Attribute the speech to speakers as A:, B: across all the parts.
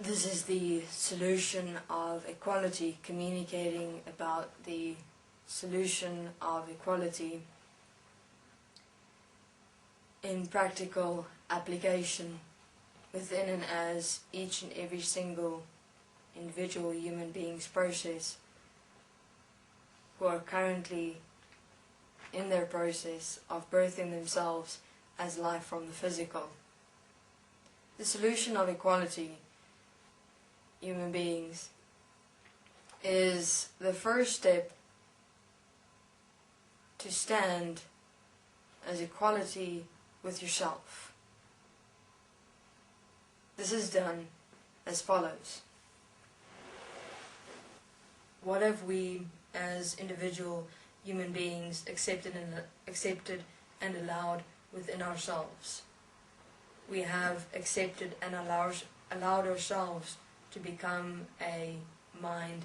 A: This is the solution of equality, communicating about the solution of equality in practical application within and as each and every single individual human being's process, who are currently in their process of birthing themselves as life from the physical. The solution of equality, human beings, is the first step to stand as equality with yourself. This is done as follows. What have we as individual human beings accepted and allowed within ourselves? We have accepted and allowed ourselves to become a mind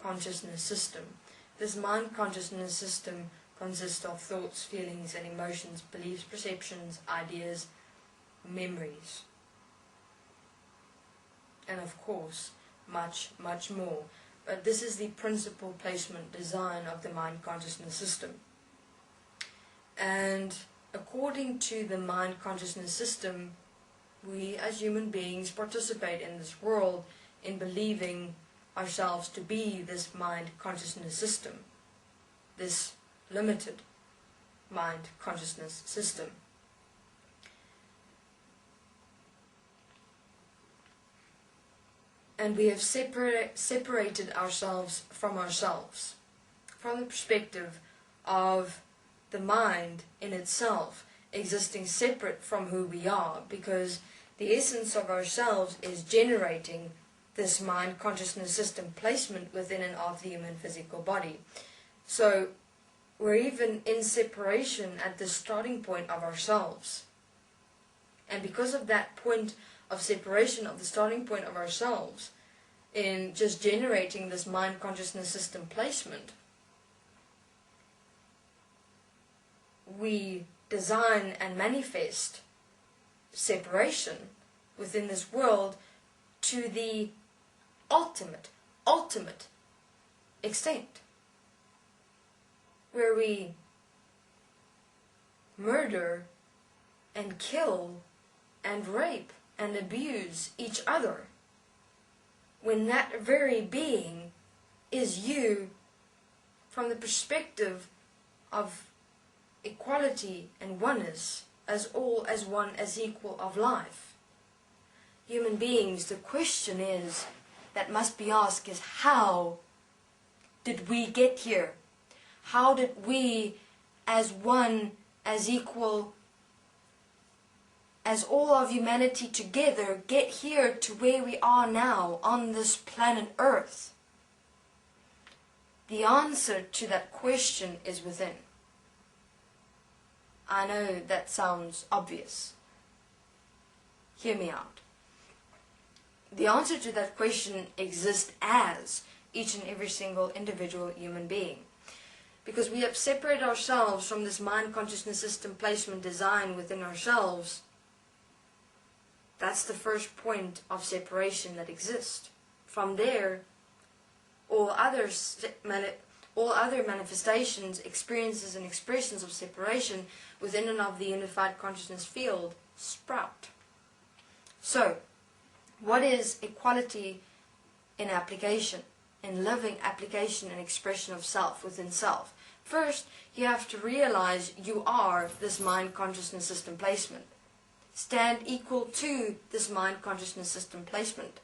A: consciousness system. This mind consciousness system consists of thoughts, feelings and emotions, beliefs, perceptions, ideas, memories, and of course much, much more. But this is the principal placement design of the mind consciousness system. And according to the mind consciousness system, we as human beings participate in this world in believing ourselves to be this mind consciousness system, this limited mind consciousness system. And we have separated ourselves, from the perspective of the mind in itself existing separate from who we are, because the essence of ourselves is generating this mind consciousness system placement within and of the human physical body. So we're even in separation at the starting point of ourselves. And because of that point of separation of the starting point of ourselves, in just generating this mind consciousness system placement, we design and manifest separation within this world to the ultimate extent, where we murder and kill and rape and abuse each other, when that very being is you from the perspective of equality and oneness, as all as one, as equal of life. Human beings, the question is that must be asked is, how did we get here? How did we as one, as equal, as all of humanity together get here to where we are now on this planet Earth? The answer to that question is within. I know that sounds obvious. Hear me out. The answer to that question exists as each and every single individual human being. Because we have separated ourselves from this mind consciousness system placement design within ourselves. That's the first point of separation that exists. From there, all other manifestations, experiences and expressions of separation within and of the unified consciousness field sprout. So, what is equality in application, in living application and expression of self within self? First, you have to realize you are this mind consciousness system placement. Stand equal to this mind consciousness system placement.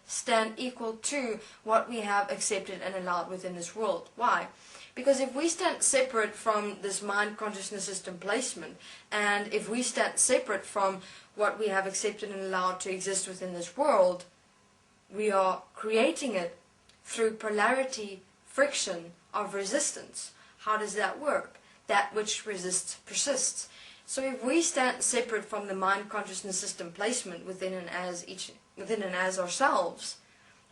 A: Stand equal to what we have accepted and allowed within this world. Why? Because if we stand separate from this mind consciousness system placement, and if we stand separate from what we have accepted and allowed to exist within this world, we are creating it through polarity, friction of resistance. How does that work? That which resists persists. So if we stand separate from the mind consciousness system placement within and as ourselves,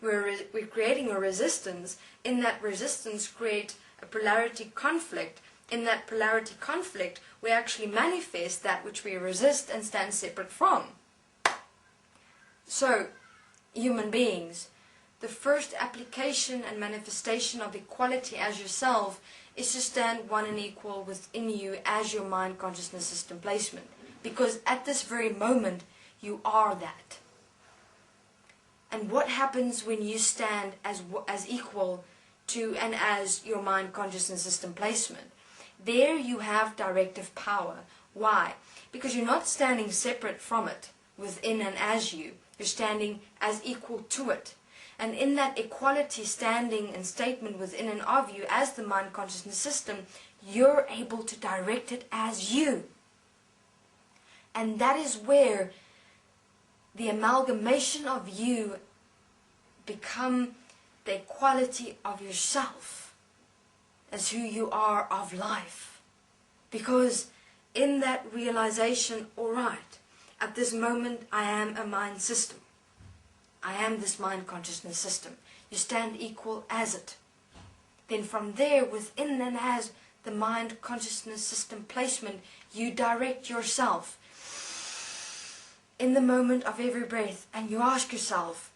A: we're creating a resistance. In that resistance, create a polarity conflict. In that polarity conflict, we actually manifest that which we resist and stand separate from. So human beings, the first application and manifestation of equality as yourself is to stand one and equal within you as your mind consciousness system placement. Because at this very moment, you are that. And what happens when you stand as equal to and as your mind consciousness system placement? There you have directive power. Why? Because you're not standing separate from it, within and as you. You're standing as equal to it. And in that equality standing and statement within and of you as the mind consciousness system, you're able to direct it as you. And that is where the amalgamation of you become the equality of yourself as who you are of life. Because in that realization, alright, at this moment I am a mind system. I am this mind consciousness system. You stand equal as it. Then from there, within and as the mind consciousness system placement, you direct yourself in the moment of every breath, and you ask yourself,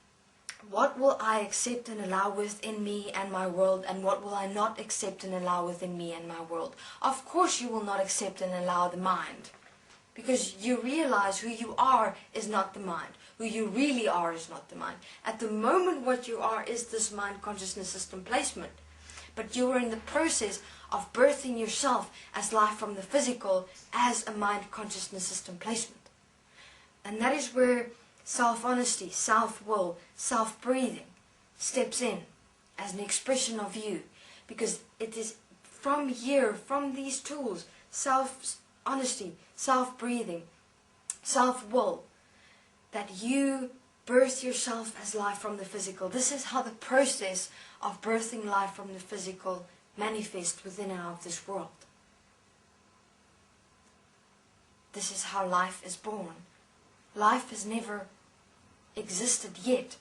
A: what will I accept and allow within me and my world, and what will I not accept and allow within me and my world? Of course you will not accept and allow the mind, because you realize who you are is not the mind. Who you really are is not the mind. At the moment what you are is this mind consciousness system placement. But you are in the process of birthing yourself as life from the physical as a mind consciousness system placement. And that is where self-honesty, self-will, self-breathing steps in as an expression of you. Because it is from here, from these tools, self-honesty, self-breathing, self-will, that you birth yourself as life from the physical. This is how the process of birthing life from the physical manifests within and of this world. This is how life is born. Life has never existed yet.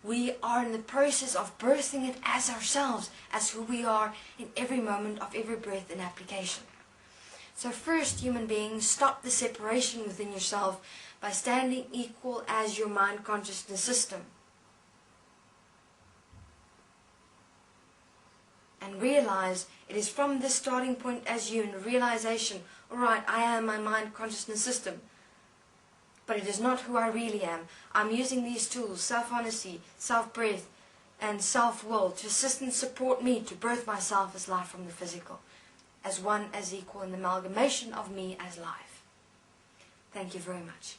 A: We are in the process of birthing it as ourselves, as who we are in every moment of every breath and application. So first, human beings, stop the separation within yourself by standing equal as your mind consciousness system. And realize it is from this starting point as you, in the realization, alright, I am my mind consciousness system. But it is not who I really am. I'm using these tools, self-honesty, self-breath, and self-will, to assist and support me to birth myself as life from the physical, as one, as equal, in the amalgamation of me as life. Thank you very much.